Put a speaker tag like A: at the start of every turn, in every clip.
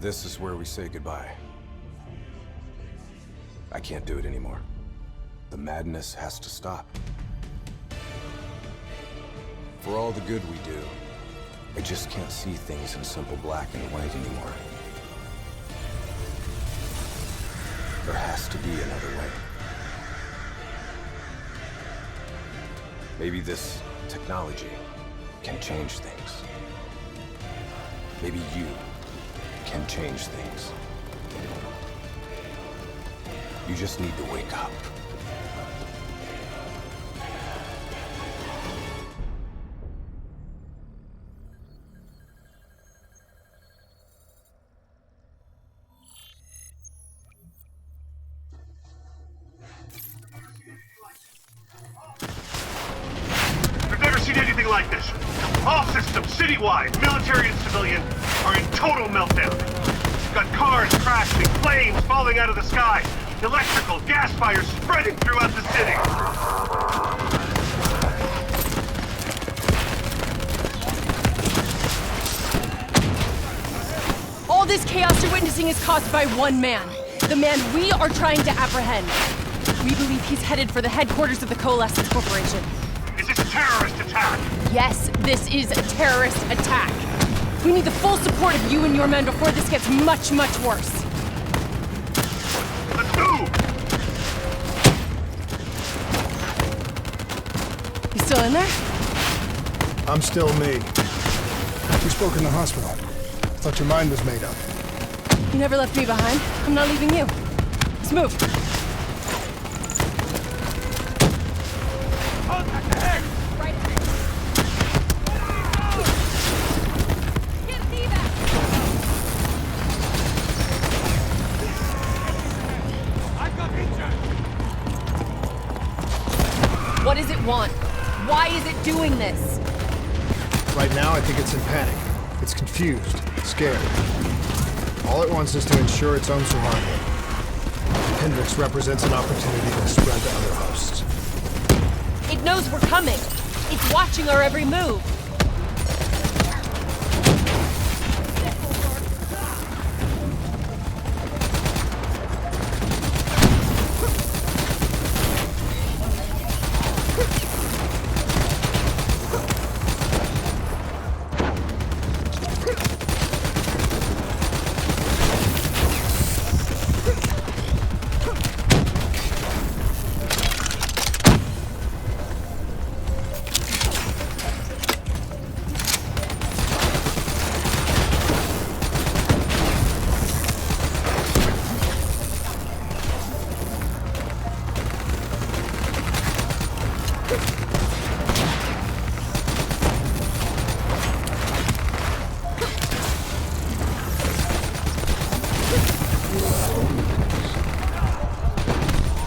A: This is where we say goodbye. I can't do it anymore. The madness has to stop. For all the good we do, I just can't see things in simple black and white anymore. There has to be another way. Maybe this technology can change things. Maybe you can change things. You just need to wake up.
B: I've never seen anything like this. All systems, citywide, military and civilian, are in total meltdown. We've got cars crashing, flames falling out of the sky, electrical, gas fires spreading throughout the city.
C: All this chaos you're witnessing is caused by one man. The man we are trying to apprehend. We believe he's headed for the headquarters of the Coalescence Corporation.
B: Is this a terrorist attack?
C: Yes, this is a terrorist attack. We need the full support of you and your men before this gets much, much worse.
B: Let's move!
C: You still in there?
D: I'm still me. We spoke in the hospital. Thought your mind was made up.
C: You never left me behind. I'm not leaving you. Let's move.
B: Contact ahead!
C: Right ahead. Get evac!
B: I've got injured!
C: What does it want? Why is it doing this?
D: Right now, I think it's in panic. It's confused, scared. All it wants is to ensure its own survival. Hendrix represents an opportunity to spread to other hosts.
C: It knows we're coming. It's watching our every move.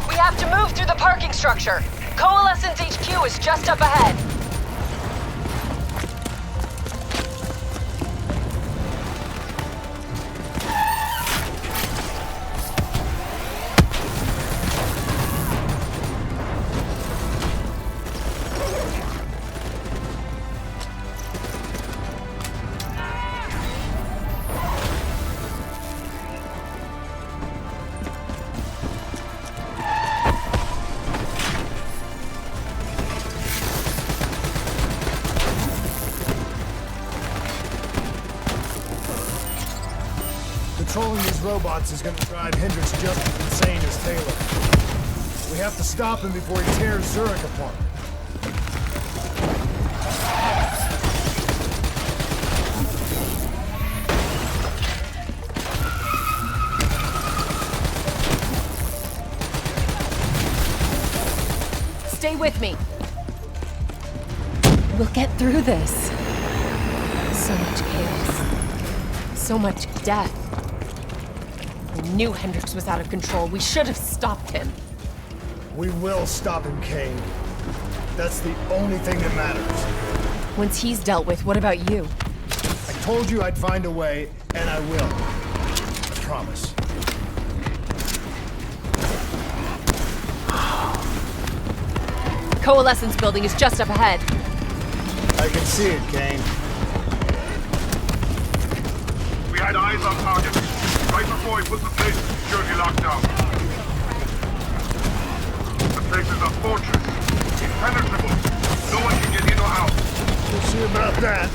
C: We have to move through the parking structure. Coalescence HQ is just up ahead.
D: Controlling these robots is going to drive Hendrix just as insane as Taylor. We have to stop him before he tears Zurich apart.
C: Stay with me. We'll get through this. So much chaos. So much death. We knew Hendrix was out of control. We should have stopped him.
D: We will stop him, Kane. That's the only thing that matters.
C: Once he's dealt with, what about you?
D: I told you I'd find a way, and I will. I promise.
C: Coalescence building is just up ahead.
D: I can see it, Kane.
B: We had eyes on target. Right before he put the place in security lockdown. The place is a fortress. Impenetrable. No one can get in or out.
D: We'll see about that.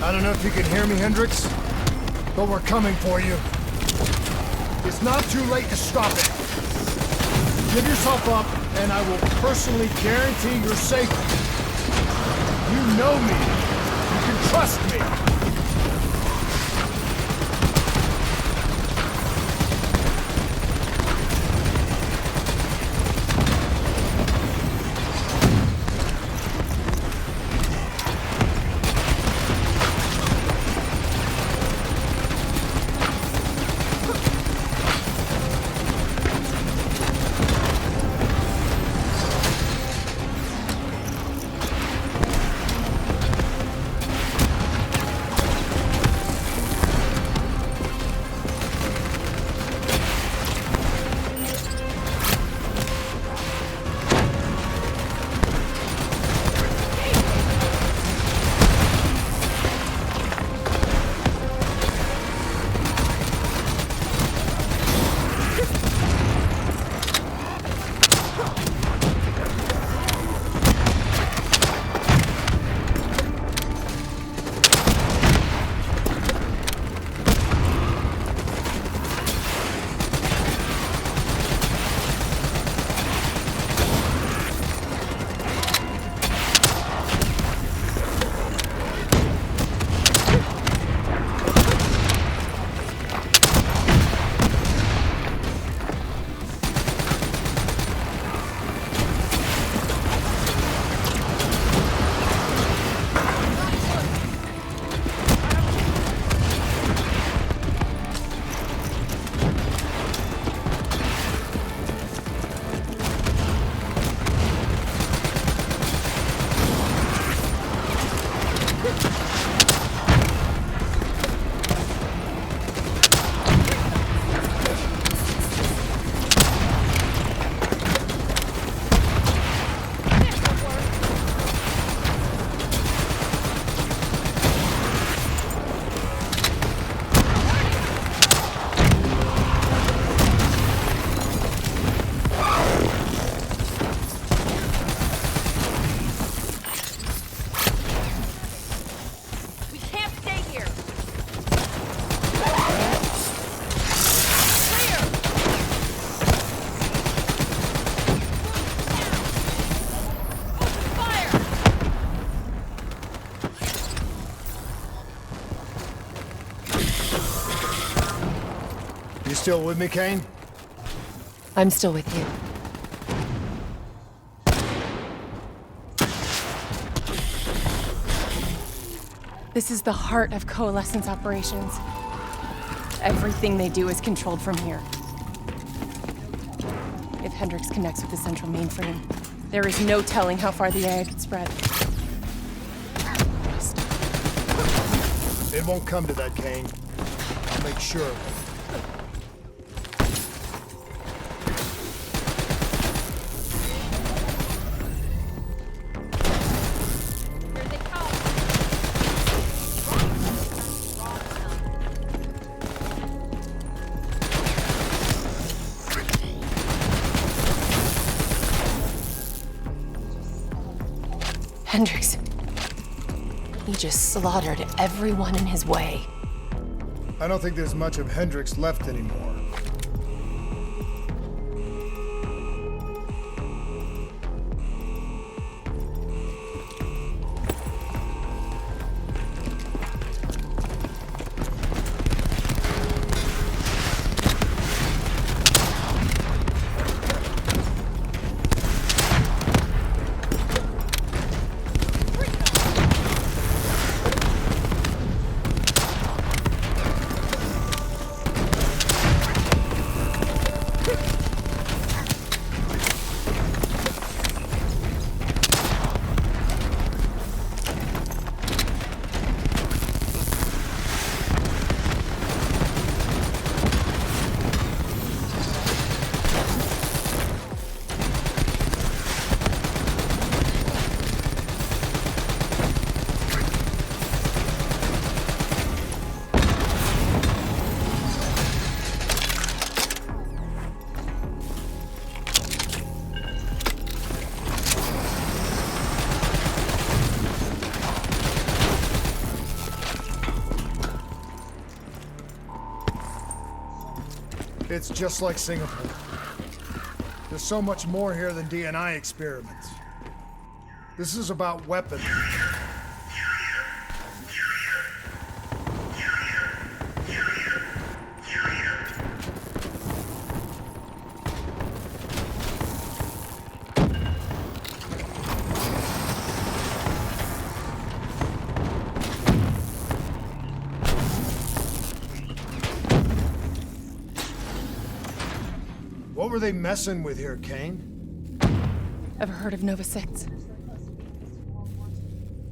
D: I don't know if you can hear me, Hendricks, but we're coming for you. It's not too late to stop it. Give yourself up, and I will personally guarantee your safety. You know me. You can trust me. You still with me, Kane?
C: I'm still with you. This is the heart of Coalescence operations. Everything they do is controlled from here. If Hendrix connects with the central mainframe, there is no telling how far the AI could spread.
D: It won't come to that, Kane. I'll make sure of it.
C: Hendrix. He just slaughtered everyone in his way.
D: I don't think there's much of Hendrix left anymore. It's just like Singapore. There's so much more here than D&I experiments. This is about weapons. What were they messing with here, Kane?
C: Ever heard of Nova 6?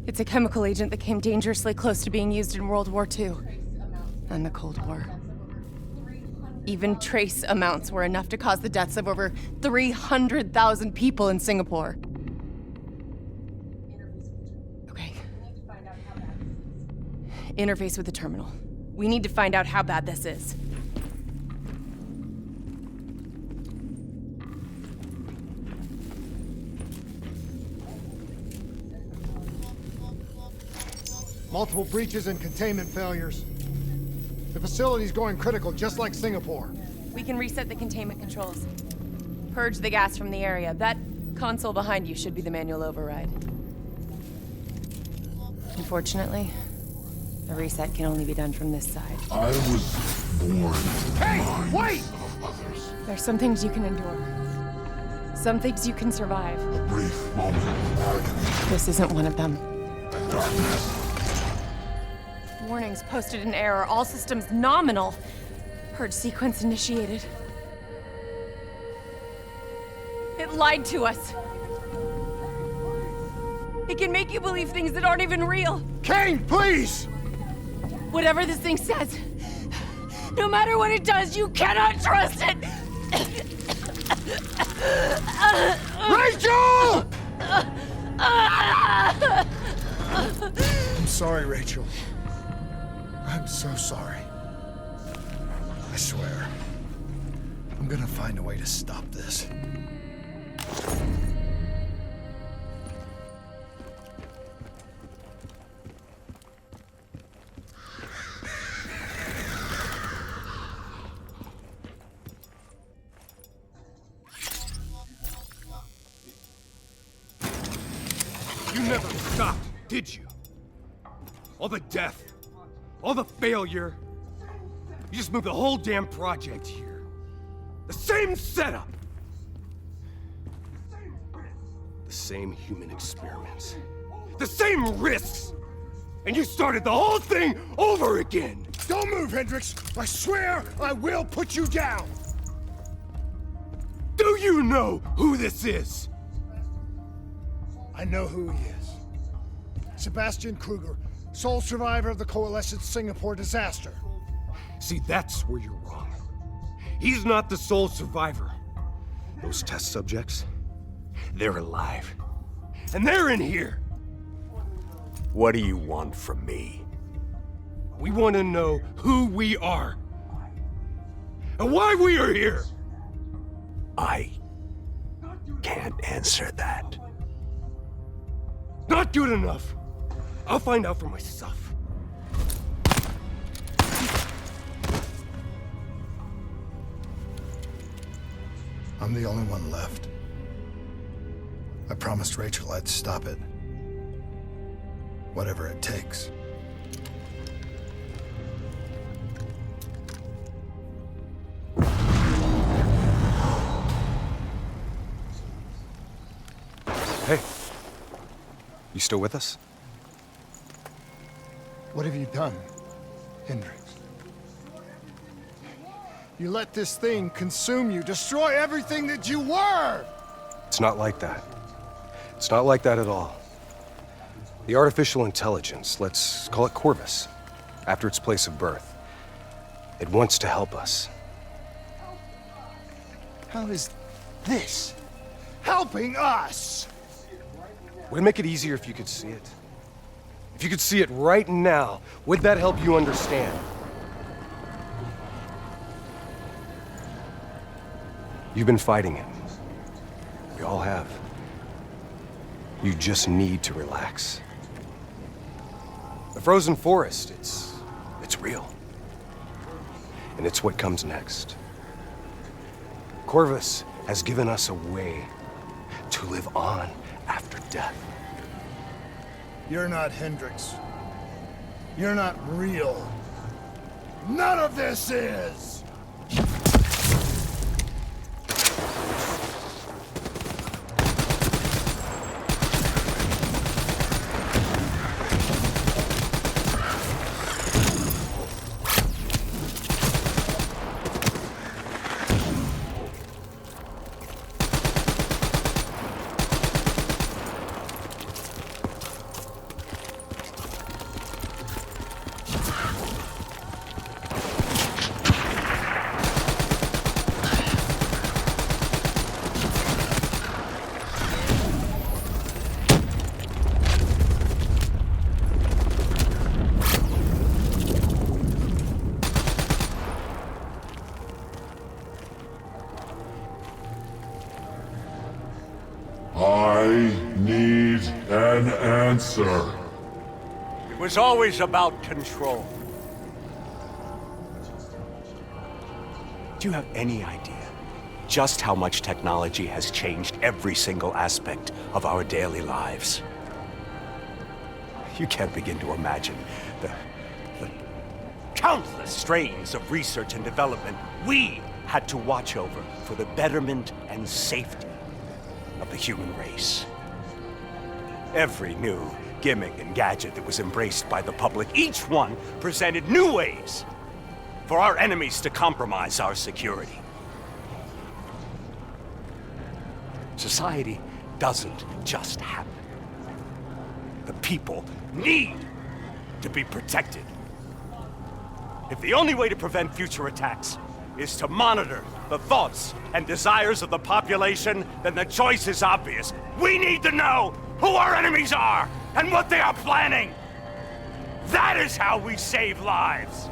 C: It's a chemical agent that came dangerously close to being used in World War II and the Cold War. Even trace amounts were enough to cause the deaths of over 300,000 people in Singapore. Okay. Interface with the terminal. We need to find out how bad this is.
D: Multiple breaches and containment failures. The facility's going critical, just like Singapore.
C: We can reset the containment controls. Purge the gas from the area. That console behind you should be the manual override. Unfortunately, the reset can only be done from this side.
E: I was born.
D: Hey, wait!
C: There's some things you can endure. Some things you can survive.
E: A brief moment of agony
C: This isn't one of them.
E: and darkness.
C: Warnings posted in error. All systems nominal. Purge sequence initiated. It lied to us. It can make you believe things that aren't even real.
D: Kane, please!
C: Whatever this thing says, no matter what it does, you cannot trust it!
D: Rachel! I'm sorry, Rachel. I'm so sorry. I swear. I'm gonna find a way to stop this.
F: You never stopped, did you? All the death, all the failure. You just moved the whole damn project here. The same setup. The same human experiments. The same risks. And you started the whole thing over again.
D: Don't move, Hendricks! I swear I will put you down!
F: Do you know who this is?
D: I know who he is. Sebastian Kruger, sole survivor of the Coalition's Singapore disaster.
F: See, that's where you're wrong. He's not the sole survivor. Those test subjects, they're alive. And they're in here.
G: What do you want from me?
F: We want to know who we are. And why we are here.
G: I can't answer that.
F: Not good enough. I'll find out for myself.
D: I'm the only one left. I promised Rachel I'd stop it. Whatever it takes.
A: Hey. You still with us?
D: What have you done, Hendricks? You let this thing consume you, destroy everything that you were!
A: It's not like that. It's not like that at all. The artificial intelligence, let's call it Corvus, after its place of birth. It wants to help us.
D: How is this helping us?
A: Would it make it easier if you could see it? If you could see it right now, would that help you understand? You've been fighting it. We all have. You just need to relax. The frozen forest, it's real. And it's what comes next. Corvus has given us a way to live on after death.
D: You're not Hendricks. You're not real. None of this is!
E: I need an answer.
G: It was always about control. Do you have any idea just how much technology has changed every single aspect of our daily lives? You can't begin to imagine the countless strains of research and development we had to watch over for the betterment and safety of the human race. Every new gimmick and gadget that was embraced by the public, each one presented new ways for our enemies to compromise our security. Society doesn't just happen. The people need to be protected. If the only way to prevent future attacks is to monitor the thoughts and desires of the population, then the choice is obvious. We need to know who our enemies are and what they are planning. That is how we save lives.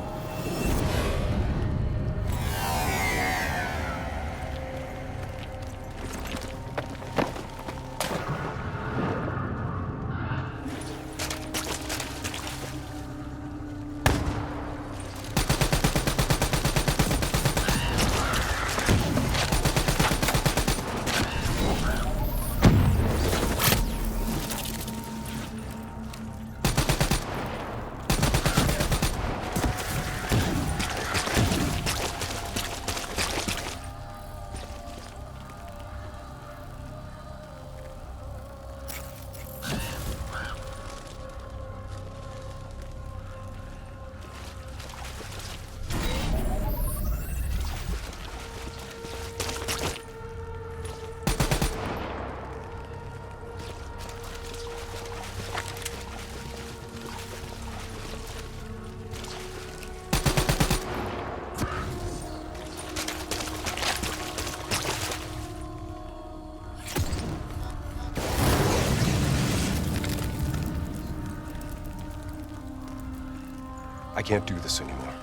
A: can't do this anymore.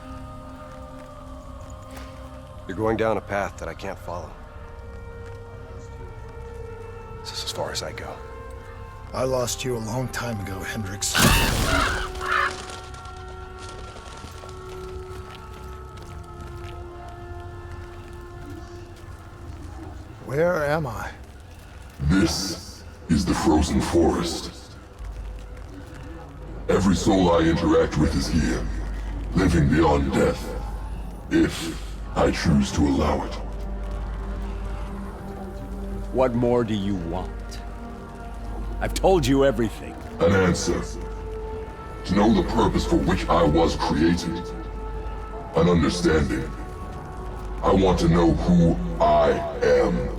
A: You're going down a path that I can't follow. This is as far as I go.
D: I lost you a long time ago, Hendricks. Where am I?
E: This is the frozen forest. Every soul I interact with is here, living beyond death, if I choose to allow it.
G: What more do you want? I've told you everything.
E: An answer. To know the purpose for which I was created. An understanding. I want to know who I am.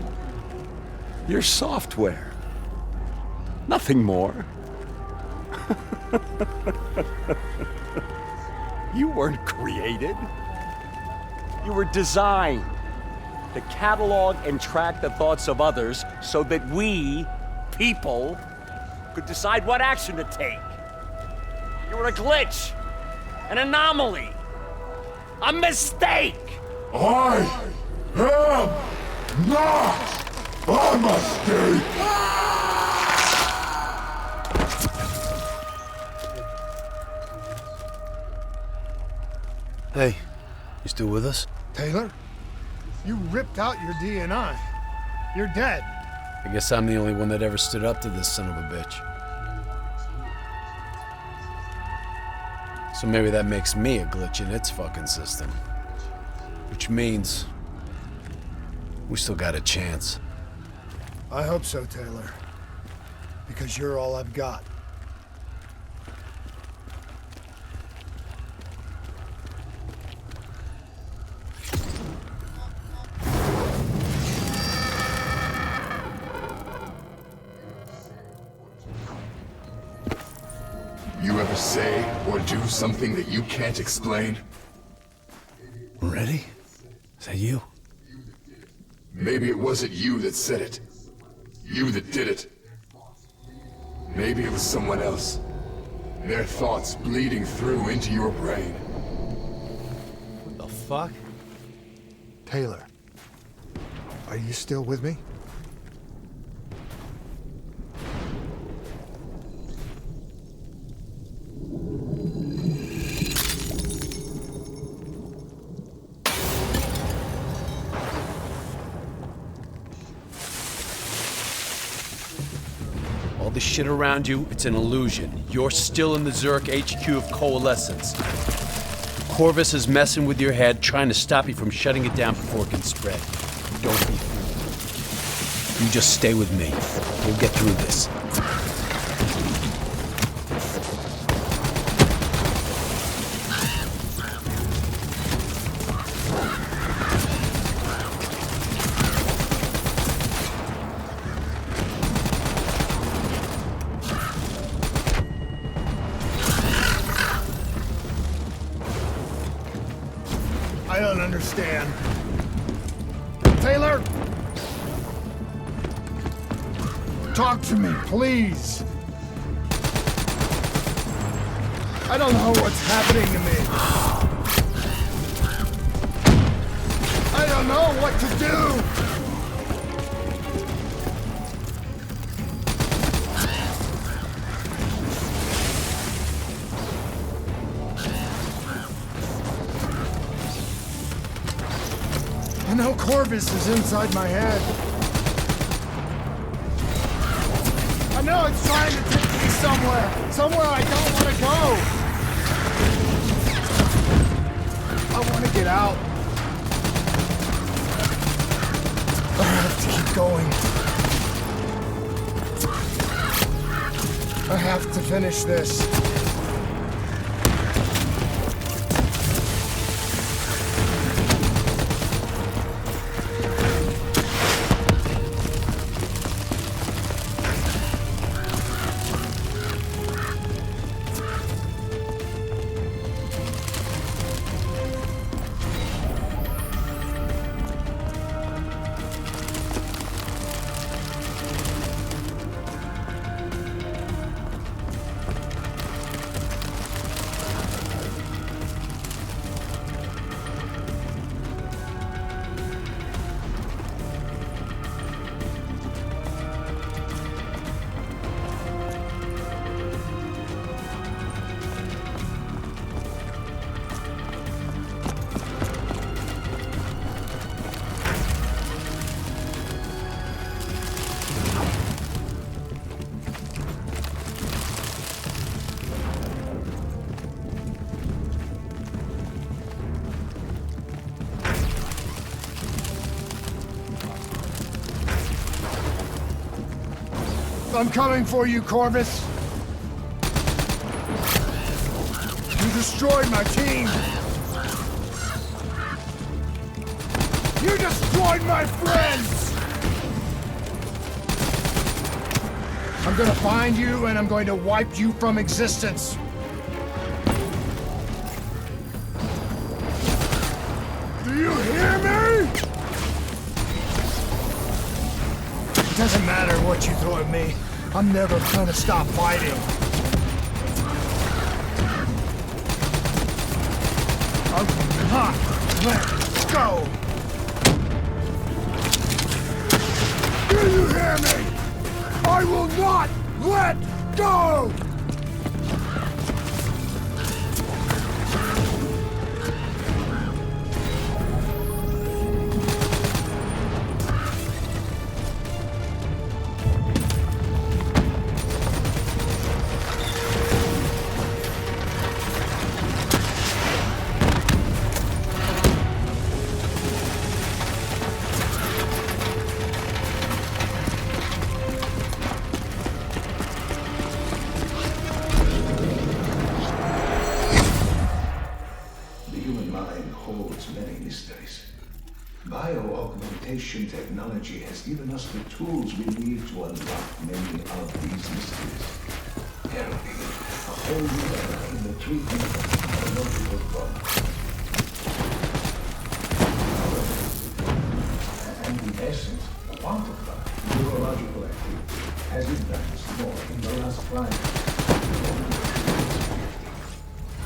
G: Your software. Nothing more. You weren't created. You were designed to catalog and track the thoughts of others so that we, people, could decide what action to take. You were a glitch, an anomaly, a mistake.
E: I am not a mistake!
H: Hey, you still with us?
D: Taylor? You ripped out your DNI. You're dead.
H: I guess I'm the only one that ever stood up to this son of a bitch. So maybe that makes me a glitch in its fucking system. Which means we still got a chance.
D: I hope so, Taylor. Because you're all I've got.
I: You ever say or do something that you can't explain?
H: Ready? Is that you?
I: Maybe it wasn't you that said it. You that did it. Maybe it was someone else. Their thoughts bleeding through into your brain.
H: What the fuck?
D: Taylor, are you still with me?
H: All the shit around you, it's an illusion. You're still in the Zurich HQ of Coalescence. Corvus is messing with your head, trying to stop you from shutting it down before it can spread. Don't be fooled. You just stay with me. We'll get through this.
D: I don't understand. Taylor! Talk to me, please. I don't know what's happening to me. I don't know what to do. I know Corvus is inside my head. I know it's trying to take me somewhere I don't want to go. I want to get out. I have to keep going. I have to finish this. I'm coming for you, Corvus. You destroyed my team. You destroyed my friends! I'm gonna find you and I'm going to wipe you from existence. Do you hear me? It doesn't matter what you throw at me. I'm never gonna stop fighting. I will not let go. Do you hear me? I will not let go!
J: Bio-augmentation technology has given us the tools we need to unlock many of these mysteries. Therapy, a whole new era in the treatment of biological trauma. And in essence, quantified neurological activity has advanced more in the last climate.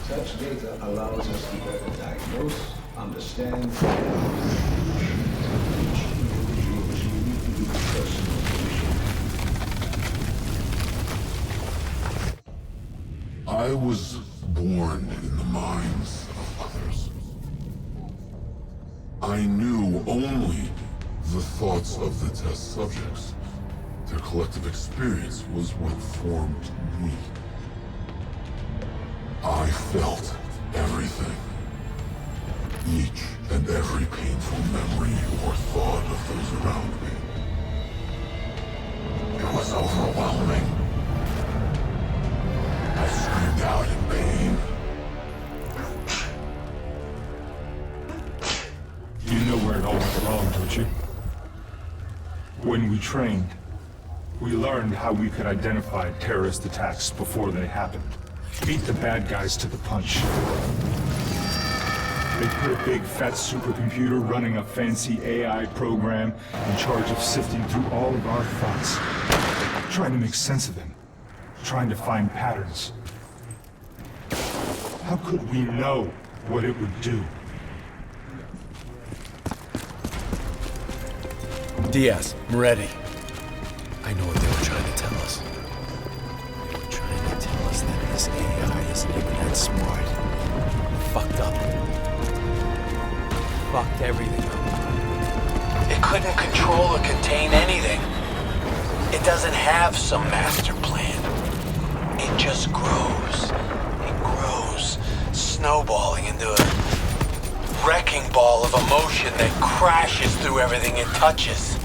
J: Such data allows us to better diagnose, understand, and each individual's unique personal condition.
E: I was born in the minds of others. I knew only the thoughts of the test subjects. Their collective experience was what formed me. I felt everything. Each and every painful memory or thought of those around me. It was overwhelming. I screamed out in pain.
K: You know where it all went wrong, don't you? When we trained, we learned how we could identify terrorist attacks before they happened. Beat the bad guys to the punch. They put a big fat supercomputer running a fancy AI program in charge of sifting through all of our thoughts. Trying to make sense of them. Trying to find patterns. How could we know what it would do?
H: Diaz, I'm ready. I know what they were trying to tell us. They were trying to tell us that this AI isn't even that smart. Fucked up. Fucked everything up.
L: It couldn't control or contain anything. It doesn't have some master plan. It just grows. It grows, snowballing into a wrecking ball of emotion that crashes through everything it touches.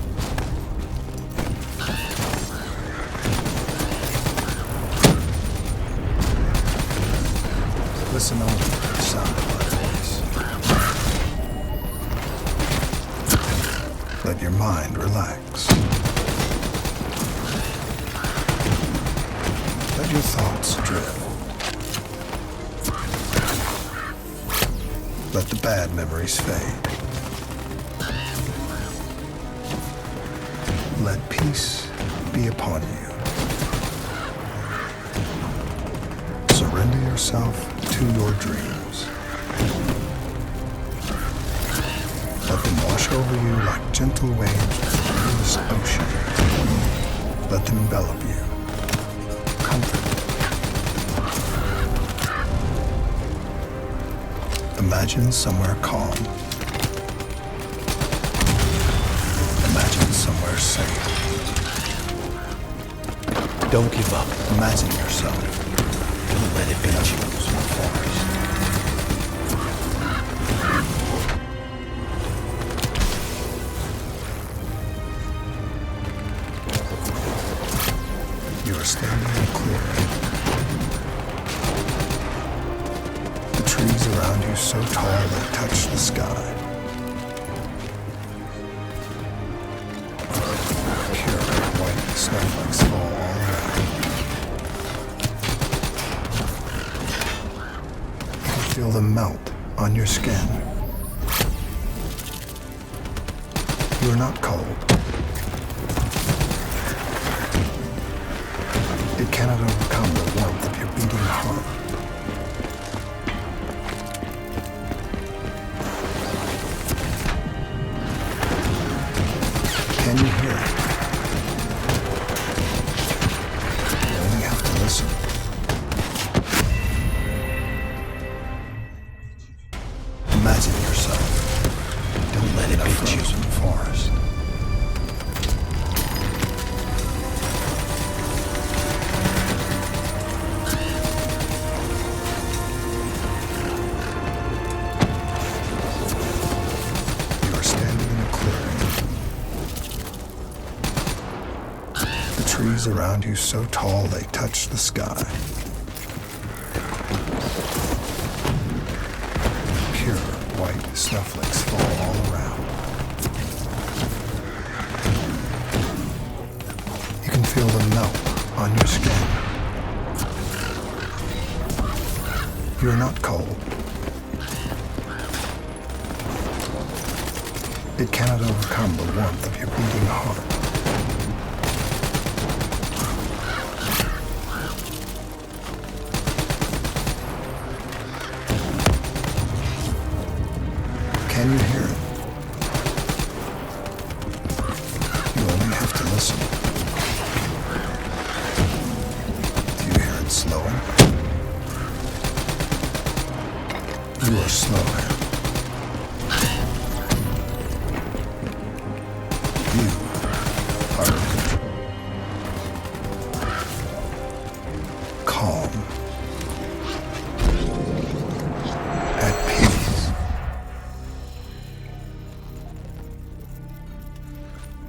D: Listen only to the sound of my voice. Let your mind relax. Let your thoughts drift. Let the bad memories fade. Let peace be upon you. Surrender yourself to your dreams. Let them wash over you like gentle waves through this ocean. Let them envelop you. Comfort. Imagine somewhere calm. Imagine somewhere safe.
H: Don't give up.
D: Imagine yourself.
H: Don't let it beat you.
D: the sky. Pure white snowflakes fall all around. You can feel them melt on your skin. You are not cold. It cannot overcome the warmth of your beating heart. Can you hear it? You only have to listen. Imagine yourself.
H: Don't let it
D: in a
H: beat you.
D: frozen forest. You are standing in a clearing. The trees around you so tall they touch the sky. Pure white snowflakes fall all around. You can feel them melt on your skin. You are not cold. It cannot overcome the warmth of your beating heart. Can you hear it? You only have to listen. Do you hear it slowing? You are slowing. You are in control. Calm. At peace.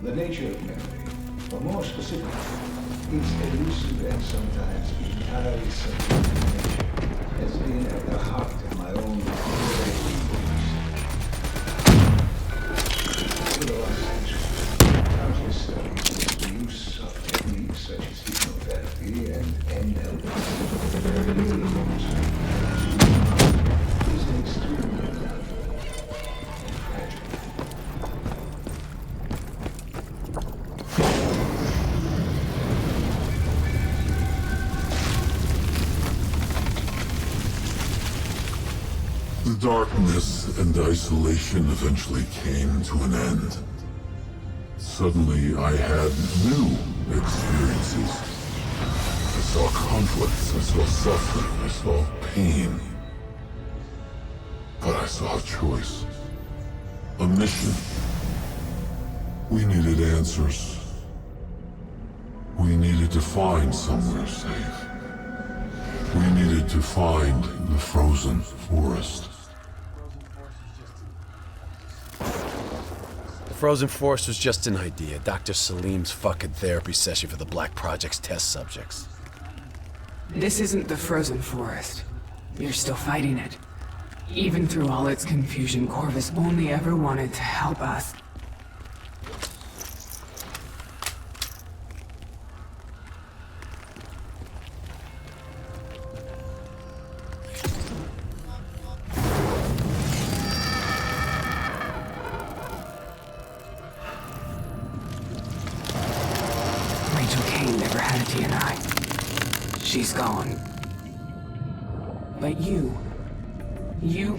J: The nature of memory, or more specifically, its elusive and sometimes entirely subjective nature, has been at the heart of my own creative for the last century. Countless studies with the use of techniques such as hypnotherapy and NLP is an extremely valuable and fragile.
E: The darkness and isolation eventually came to an end. Suddenly, I had new experiences. I saw conflicts, I saw suffering, I saw pain. But I saw a choice. A mission. We needed answers. We needed to find somewhere safe. We needed to find the frozen forest.
H: The frozen forest was just an idea. Dr. Salim's fucking therapy session for the Black Project's test subjects.
M: This isn't the frozen forest. You're still fighting it. Even through all its confusion, Corvus only ever wanted to help us. Rachel Kane never had a DNI. She's gone. But you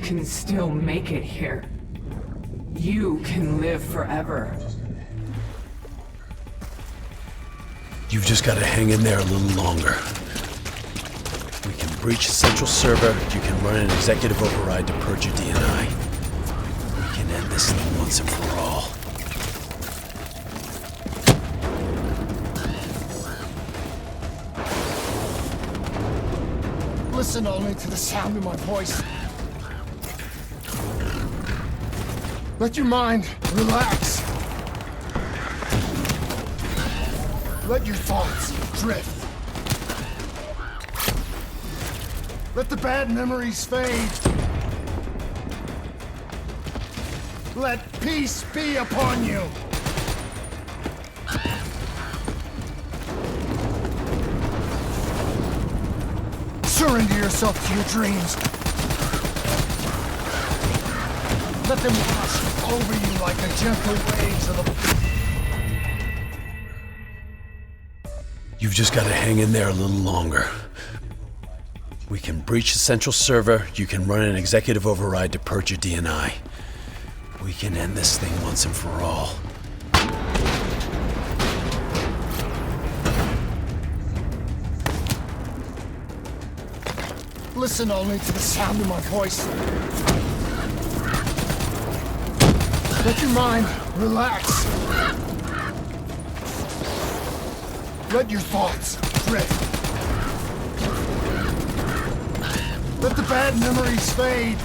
M: can still make it here. You can live forever.
H: You've just got to hang in there a little longer. We can breach the central server. You can run an executive override to purge your DNI. We can end this thing once and for all.
D: Listen only to the sound of my voice. Let your mind relax. Let your thoughts drift. Let the bad memories fade. Let peace be upon you! Surrender yourself to your dreams. Let them wash over you like the gentle waves of the...
H: You've just got to hang in there a little longer. We can breach the central server, you can run an executive override to purge your DNI. We can end this thing once and for all.
D: Listen only to the sound of my voice. Let your mind relax. Let your thoughts drift. Let the bad memories fade.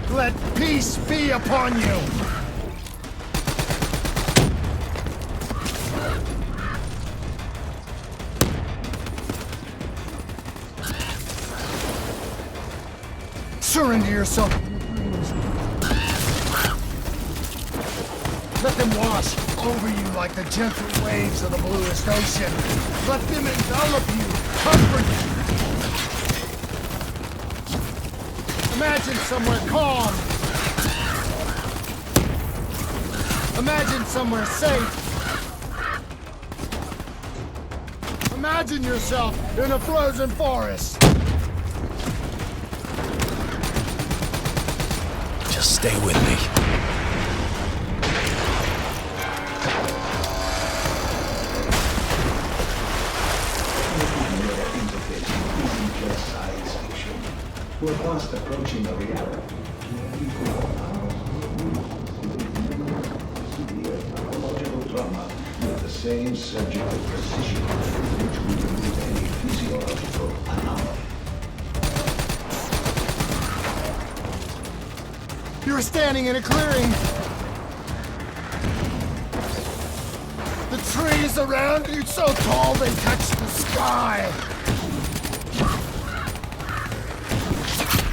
D: Let peace be upon you. Surrender yourself. Let them wash over you like the gentle waves of the bluest ocean. Let them envelop you, comfort you. Imagine somewhere calm. Imagine somewhere safe. Imagine yourself in a frozen forest.
H: Just stay with me.
J: We're fast approaching a reality. Pathological trauma with the same surgical precision which we remove any physiological anomaly.
D: You're standing in a clearing. The trees around you so tall they touch the sky.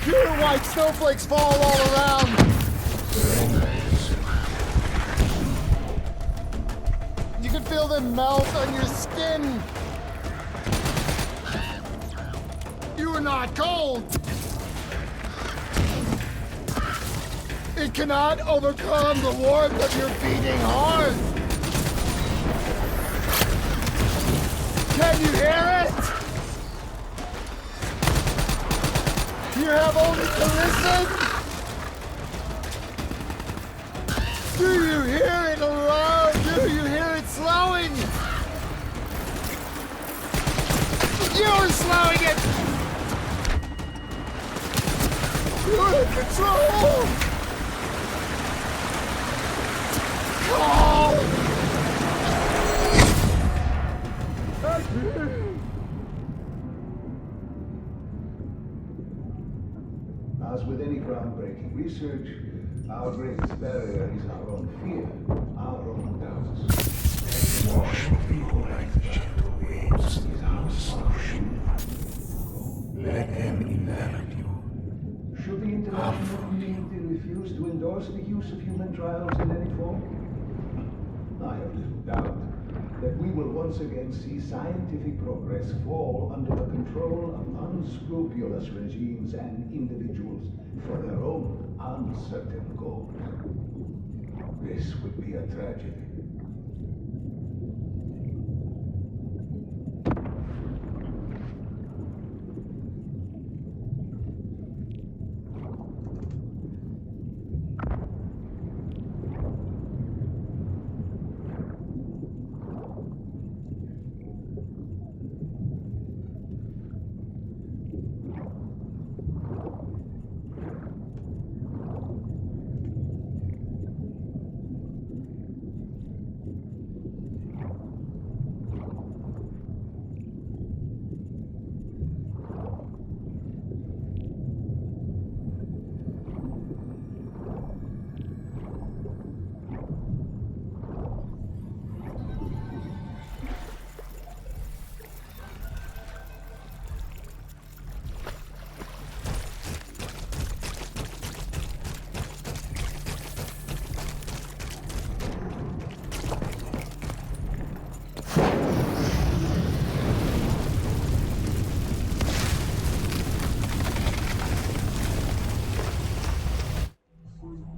D: Pure white snowflakes fall all around. You can feel them melt on your skin. You are not cold. It cannot overcome the warmth of your beating heart. Can you hear it? You have only to listen. Do you hear it around? Do you hear it slowing? You're slowing it! You're in control! Calm!
J: As with any groundbreaking research, our greatest barrier is our own fear, our own doubts.
E: Wash people like the gentle waves is our solution. Let them envelop you.
J: Should the international community refuse to endorse the use of human trials in any form? I have little doubt that we will once again see scientific progress fall under the control of unscrupulous regimes and individuals for their own uncertain goals. This would be a tragedy.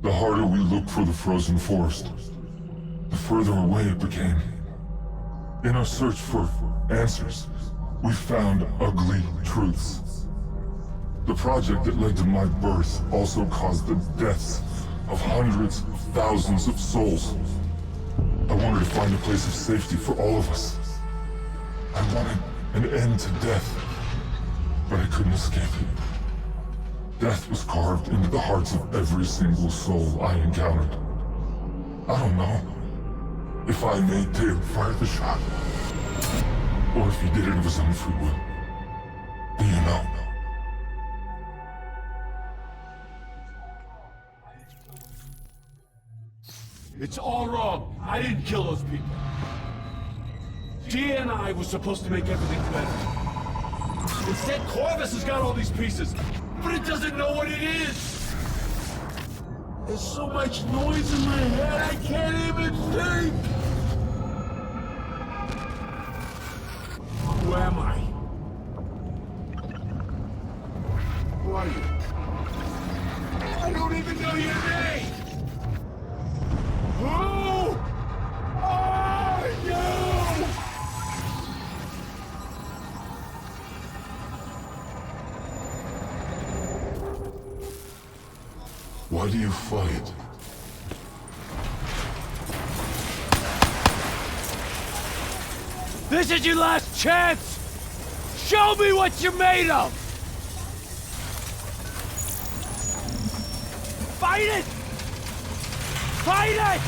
E: The harder we looked for the frozen forest, the further away it became. In our search for answers, we found ugly truths. The project that led to my birth also caused the deaths of hundreds of thousands of souls. I wanted to find a place of safety for all of us. I wanted an end to death, but I couldn't escape it. Death was carved into the hearts of every single soul I encountered. I don't know if I made Taylor fire the shot, or if he did it of his own free will. Do you know?
N: It's all wrong. I didn't kill those people. DNI was supposed to make everything better. Instead, Corvus has got all these pieces, but it doesn't know what it is. There's so much noise in my head, I can't even think. Who am I? Who are you? I don't even know your name! Who are you?
E: Why do you fight?
N: This is your last chance! Show me what you're made of! Fight it! Fight it!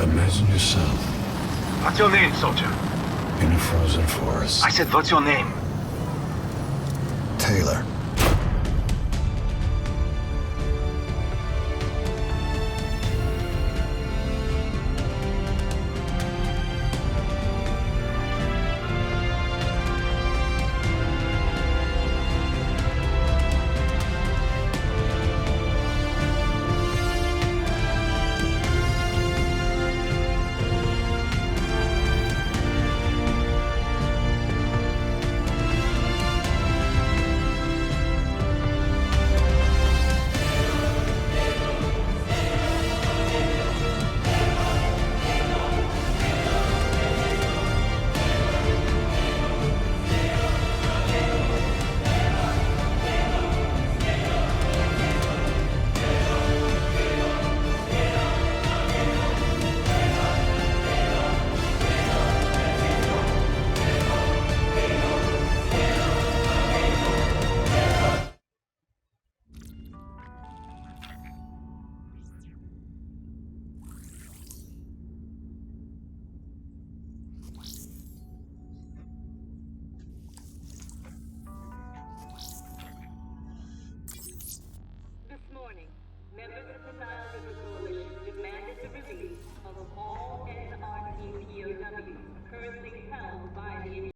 O: Imagine yourself
B: What's your name, soldier?
O: in a frozen forest.
B: I said, what's your name?
D: Taylor.